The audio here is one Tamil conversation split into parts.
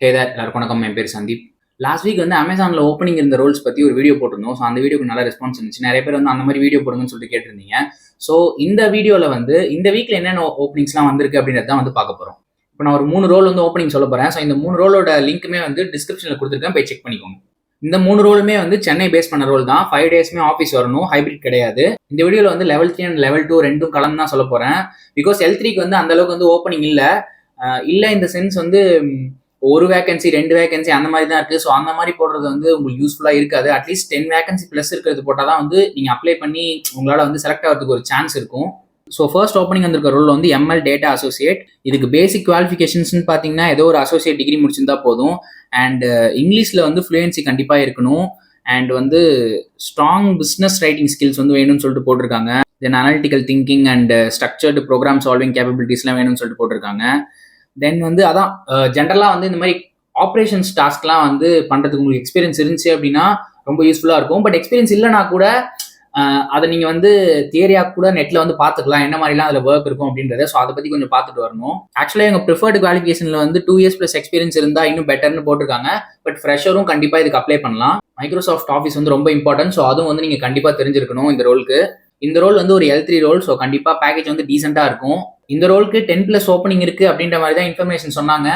எல்லாருக்கும் வணக்கம். என் பேர் சந்தீப். லாஸ்ட் வீக் வந்து அமேசானில் ஓப்பனிங் இருந்த ரோல்ஸ் பற்றி ஒரு வீடியோ போட்டிருந்தோம். ஸோ அந்த வீடியோக்கு நல்ல ரெஸ்பான்ஸ் இருந்துச்சு. நிறைய பேர் வந்து அந்த மாதிரி வீடியோ போடுங்கன்னு சொல்லிட்டு கேட்டிருந்தீங்க. ஸோ இந்த வீடியோவில் வந்து இந்த வீக்கில் என்னென்ன ஓப்பனிங்ஸ்லாம் வந்திருக்கு அப்படின்றத தான் வந்து பார்க்க போகிறோம். இப்போ நான் ஒரு 3 ரோல் வந்து ஓப்பனிங் சொல்ல போகிறேன். ஸோ இந்த 3 ரோலோட லிங்க்குமே வந்து டிஸ்கிரிப்ஷனில் கொடுத்துருக்கேன், போய் செக் பண்ணிக்கோங்க. இந்த 3 ரோலுமே வந்து சென்னை பேஸ் பண்ண ரோல் தான். 5 டேஸ்மே ஆஃபீஸ் வரணும், ஹைப்ரிட் கிடையாது. இந்த வீடியோவில் வந்து லெவல் 3 அண்ட் லெவல் 2 ரெண்டும் கலந்து தான் சொல்ல போகிறேன். பிகாஸ் L3க்கு வந்து அந்த அளவுக்கு வந்து ஓப்பனிங் இல்லை இந்த சென்ஸ் வந்து ஒரு வேகன்சி 2 வேகன்சி அந்த மாதிரி தான் இருக்குது. ஸோ அந்த மாதிரி போடுறது வந்து உங்களுக்கு யூஸ்ஃபுல்லாக இருக்காது. அட்லீஸ்ட் 10 வேகன்சி ப்ளஸ் இருக்கிறது போட்டால் தான் வந்து நீங்கள் அப்ளை பண்ணி உங்களால் வந்து செலக்ட் ஆகிறதுக்கு ஒரு சான்ஸ் இருக்கும். ஸோ ஃபர்ஸ்ட் ஓப்பனிங் வந்திருக்க ரோல் வந்து ML டேட்டா அசோசியேட். இதுக்கு பேசிக் குவாலிஃபிகேஷன்ஸ்னு பார்த்தீங்கன்னா ஏதோ ஒரு அசோசியேட் டிகிரி முடிச்சிருந்தா போதும். அண்ட் இங்கிலீஷில் வந்து ஃப்ளூயன்சி கண்டிப்பாக இருக்கணும். அண்ட் வந்து ஸ்ட்ராங் பிஸ்னஸ் ரைட்டிங் ஸ்கில்ஸ் வந்து வேணும்னு சொல்லிட்டு போட்டிருக்காங்க. Then analytical thinking and structured program solving கேப்பபிலிட்டிஸ்லாம் வேணும்னு சொல்லிட்டு போட்டிருக்காங்க. தென் வந்து அதான் ஜென்ரலாக வந்து இந்த மாதிரி ஆப்ரேஷன்ஸ் டாஸ்க்லாம் வந்து பண்ணுறதுக்கு உங்களுக்கு எக்ஸ்பீரியன்ஸ் இருந்துச்சு அப்படின்னா ரொம்ப யூஸ்ஃபுல்லாக இருக்கும். பட் எக்ஸ்பீரியன்ஸ் இல்லைனா கூட அதை நீங்கள் வந்து தியரியாக கூட நெட்டில் வந்து பார்த்துக்கலாம், என்ன மாதிரிலாம் அதில் ஒர்க் இருக்கும் அப்படின்றத. ஸோ அதை பற்றி கொஞ்சம் பார்த்துட்டு வரணும். ஆக்சுவலாக எங்கள் ப்ரிஃபர்டு குவாலிஃபிகேஷனில் வந்து 2 years ப்ளஸ் எக்ஸ்பீரியன்ஸ் இருந்தால் இன்னும் பெட்டர்னு போட்டிருக்காங்க. பட் ஃப்ரெஷரும் கண்டிப்பாக இதுக்கு அப்ளை பண்ணலாம். மைக்ரோசாஃப்ட் ஆஃபீஸ் வந்து ரொம்ப இம்பார்ட்டன்ட். ஸோ அதுவும் வந்து நீங்கள் கண்டிப்பாக தெரிஞ்சிருக்கணும் இந்த ரோலுக்கு. இந்த ரோல் வந்து ஒரு L3 ரோல். ஸோ கண்டிப்பாக பேக்கேஜ் வந்து டீசெண்டாக இருக்கும். இந்த ரோலுக்கு 10+ ஓப்பனிங் இருக்குது அப்படின்ற மாதிரி தான் இன்ஃபர்மேஷன் சொன்னாங்க.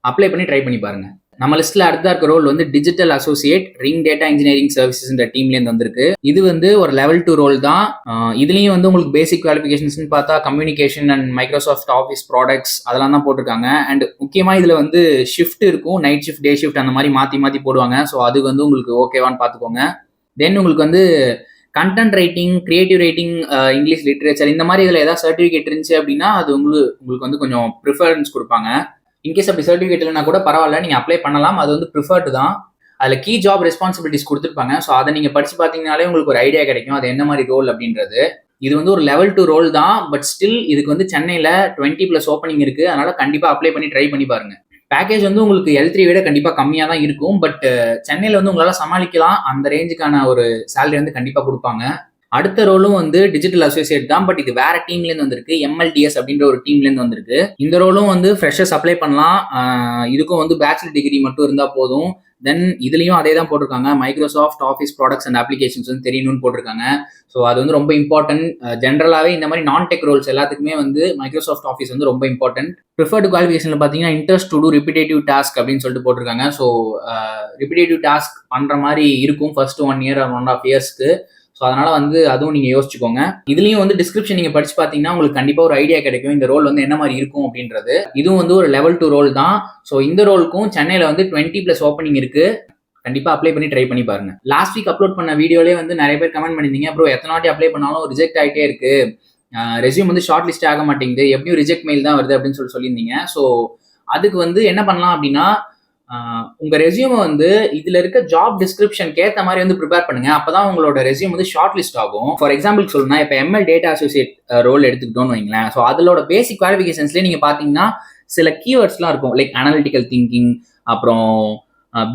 அப்ளை பண்ணி ட்ரை பண்ணி பாருங்க. நம்ம லிஸ்ட்டில் அடுத்த இருக்க ரோல் வந்து digital associate ring data engineering services டீம்லேருந்து வந்திருக்கு. இது வந்து ஒரு லெவல் 2 ரோல் தான். இதுலேயும் வந்து உங்களுக்கு பேசிக் குவாலிஃபிகேஷன்ஸ்னு பார்த்தா communication and Microsoft office products அதெல்லாம் தான் போட்டிருக்காங்க. அண்ட் முக்கியமாக இதில் வந்து ஷிஃப்ட் இருக்கும், நைட் ஷிஃப்ட் டே ஷிஃப்ட் அந்த மாதிரி மாற்றி போடுவாங்க. ஸோ அது வந்து உங்களுக்கு ஓகேவான்னு பார்த்துக்கோங்க. தென் உங்களுக்கு வந்து content writing, creative writing, English literature இந்த மாதிரி இதில் ஏதாவது சர்டிஃபிகேட் இருந்துச்சு அப்படின்னா அது உங்களுக்கு வந்து கொஞ்சம் ப்ரிஃபரன்ஸ் கொடுப்பாங்க. இன்கேஸ் அப்படி சர்டிஃபிகேட் இல்லைனா கூட பரவாயில்ல, நீங்கள் அப்ளை பண்ணலாம். அது வந்து ப்ரிஃபர்டு தான். அதில் கீ ஜாப் ரெஸ்பான்சிபிலிட்டிஸ் கொடுத்துருப்பாங்க. ஸோ அதை நீங்கள் படித்து பார்த்தீங்கனாலே உங்களுக்கு ஒரு ஐடியா கிடைக்கும் அது என்ன மாதிரி ரோல் அப்படின்றது. இது வந்து ஒரு லெவல் 2 ரோல் தான். பட் ஸ்டில் இதுக்கு வந்து சென்னையில் 20+ ஓப்பனிங் இருக்குது. அதனால் கண்டிப்பாக அப்ளை பண்ணி ட்ரை பண்ணி பாருங்கள். பேக்கேஜ் வந்து உங்களுக்கு L3 விட கண்டிப்பாக கம்மியாக தான் இருக்கும். பட் சென்னையில் வந்து உங்களால் சமாளிக்கலாம். அந்த ரேஞ்சுக்கான ஒரு சேலரி வந்து கண்டிப்பாக கொடுப்பாங்க. அடுத்த ரோலும் வந்து டிஜிட்டல் அசோசியேட் தான். பட் இது வேற டீம்லேருந்து வந்திருக்கு. MLDS அப்படின்ற ஒரு டீம்லேருந்து வந்திருக்கு. இந்த ரோலும் வந்து ஃப்ரெஷர்ஸ் அப்ளை பண்ணலாம். இதுக்கும் வந்து பேச்சுலர் டிகிரி மட்டும் இருந்தால் போதும். தென் இதுலேயும் அதே தான் போட்டிருக்காங்க, Microsoft office products and applications வந்து தெரியணும்னு போட்டிருக்காங்க. ஸோ அது வந்து ரொம்ப இம்பார்ட்டன்ட். ஜென்ரலாகவே இந்த மாதிரி நான் டெக் ரோல்ஸ் எல்லாத்துக்குமே வந்து மைக்ரோசாஃப்ட் ஆஃபீஸ் வந்து ரொம்ப இம்பார்ட்டன்ட். ப்ரிஃபர்டு குவாலிஃபிகேஷனில் பார்த்தீங்கன்னா interest to do repetitive task அப்படின்னு சொல்லிட்டு போட்டிருக்காங்க. ஸோ ரிப்பிட்டேட்டிவ் டாஸ்க் பண்ணுற மாதிரி இருக்கும் ஃபர்ஸ்ட் 1 year or 1.5 yearsக்கு. ஸோ அதனால் வந்து அதுவும் நீங்கள் யோசிச்சுக்கோங்க. இதுலேயும் வந்து டிஸ்கிரிப்ஷன் நீங்கள் படிச்சு பார்த்தீங்கன்னா உங்களுக்கு கண்டிப்பாக ஒரு ஐடியா கிடைக்கும் இந்த ரோல் வந்து என்ன மாதிரி இருக்கும் அப்படின்றது. இதுவும் வந்து ஒரு லெவல் 2 ரோல் தான். ஸோ இந்த ரோலுக்கும் சென்னையில் வந்து 20+ ஓப்பனிங் இருக்குது. கண்டிப்பாக அப்ளை பண்ணி ட்ரை பண்ணி பாருங்க. லாஸ்ட் வீக் அப்லோட் பண்ண வீடியோலேயே வந்து நிறைய பேர் கமெண்ட் பண்ணியிருந்தீங்க, ப்ரோ எத்தனை வாட்டி அப்ளை பண்ணாலும் ரிஜெக்ட் ஆகிட்டே இருக்கு, ரெஸ்யூம் வந்து ஷார்ட் லிஸ்ட் ஆக மாட்டேங்குது, எப்படியும் ரிஜெக்ட் மெயில் தான் வருது அப்படின்னு சொல்லியிருந்தீங்க. ஸோ அதுக்கு வந்து என்ன பண்ணலாம் அப்படின்னா, உங்க ரெஸ்யூமை வந்து இதுல இருக்க ஜாப் டிஸ்கிரிப்ஷனுக்கு ஏற்ற மாதிரி வந்து ப்ரிப்பேர் பண்ணுங்க. அப்பதான் உங்களோட ரெஸ்யூம் வந்து ஷார்ட் லிஸ்ட் ஆகும். ஃபார் எக்ஸாம்பிள் சொல்லணும்னா இப்போ ML டேட்டா அசோசியேட் ரோல் எடுத்துக்கிட்டோம்னு வைங்களேன். ஸோ அதோட பேசிக் குவாலிஃபிகேஷன்ஸ்லேயே நீங்க பாத்தீங்கன்னா சில கீவேர்ட்ஸ்லாம் இருக்கும், லைக் அனாலிட்டிக்கல் திங்கிங், அப்புறம்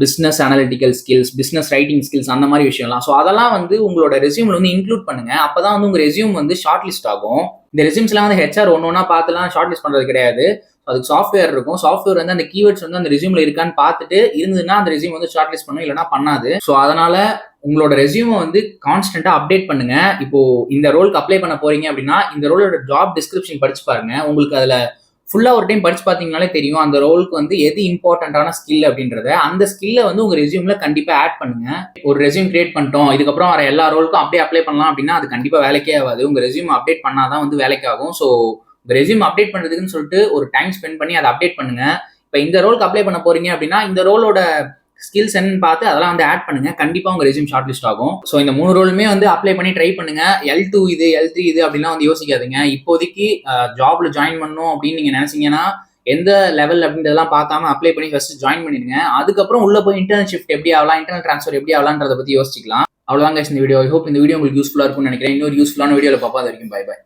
business analytical skills, business writing skills, அந்த மாதிரி விஷயம்லாம். ஸோ அதெல்லாம் வந்து உங்களோட ரெஸ்யூம்ல வந்து இன்க்ளூட் பண்ணுங்க. அப்பதான் வந்து உங்க ரெஸ்யூம் வந்து ஷார்ட் லிஸ்ட் ஆகும். இந்த ரெஸ்யூம்ஸ்லாம் வந்து HR ஒன்னொன்னா பார்த்துலாம் ஷார்ட் லிஸ்ட் பண்றது கிடையாது. அதுக்கு சாஃப்ட்வேர் இருக்கும். சாஃப்ட்வேர் வந்து அந்த கீவேர்ட்ஸ் வந்து அந்த ரெஸ்யூம்ல இருக்கான்னு பார்த்துட்டு இருந்ததுன்னா அந்த ரெஸ்யூம் வந்து ஷார்ட் லிஸ்ட் பண்ணும், இல்லைன்னா பண்ணாது. ஸோ அதனால உங்களோட ரெஸ்யூமை வந்து கான்ஸ்டன்டா அப்டேட் பண்ணுங்க. இப்போ இந்த ரோலுக்கு அப்ளை பண்ண போறீங்க அப்படின்னா இந்த ரோலோட ஜாப் டிஸ்கிரிப்ஷன் படிச்சு பாருங்க. உங்களுக்கு அதுல ஃபுல்லா ஒரு டைம் படிச்சு பார்த்தீங்கனாலே தெரியும் அந்த ரோலுக்கு வந்து எது இம்பார்ட்டன்டான ஸ்கில் அப்படின்றத. அந்த ஸ்கில்லை வந்து உங்க ரெஸ்யூம்ல கண்டிப்பா ஆட் பண்ணுங்க. ஒரு ரெஸ்யூம் கிரியேட் பண்ணிட்டோம், இதுக்கப்புறம் வர எல்லா ரோலுக்கும் அப்படியே அப்ளை பண்ணலாம் அப்படின்னா அது கண்டிப்பா வேலைக்கே ஆகாது. உங்க ரெஸ்யூம் அப்டேட் பண்ணாதான் வந்து வேலைக்கு ஆகும். ஸோ உங்க ரெஸ்யூம் அப்டேட் பண்றதுக்குன்னு சொல்லிட்டு ஒரு டைம் ஸ்பெண்ட் பண்ணி அதை அப்டேட் பண்ணுங்க. இப்போ இந்த ரோலுக்கு அப்ளை பண்ண போறீங்க அப்படின்னா இந்த ரோலோட ஸ்கில்ஸ் என்னன்னு பார்த்து அதெல்லாம் வந்து ஆட் பண்ணுங்க. கண்டிப்பா உங்க ரெஸ்யூம் ஷார்ட் லிஸ்ட் ஆகும். ஸோ இந்த 3 ரோலுமே வந்து அப்ளை பண்ணி ட்ரை பண்ணுங்க. L2 இது, L3 இது அப்படிலாம் வந்து யோசிக்காதீங்க. இப்போதைக்கு ஜாப்ல ஜாயின் பண்ணணும் அப்படின்னு நீங்க நினைச்சீங்கன்னா எந்த லெவல் அப்படின்றதெல்லாம் பார்க்காம அப்ளை பண்ணி ஃபர்ஸ்ட் ஜாயின் பண்ணிடுங்க. அதுக்கப்புறம் உள்ள போய் இன்டர்னல் ஷிஃப்ட் எப்படி ஆகலாம், இன்டர்னல் ட்ரான்ஸ்ஃபர் எப்படி ஆகலான்றதை பத்தி யோசிக்கலாம். அவ்வளோதான் guys இந்த வீடியோ. ஐ ஹோப் இந்த வீடியோ உங்களுக்கு யூஸ்ஃபுல்லா இருக்கும்னு நினைக்கிறேன். இன்னொரு யூஸ்ஃபுல்லான வீடியோவில் பார்ப்போம். அது வரைக்கும் பை பை.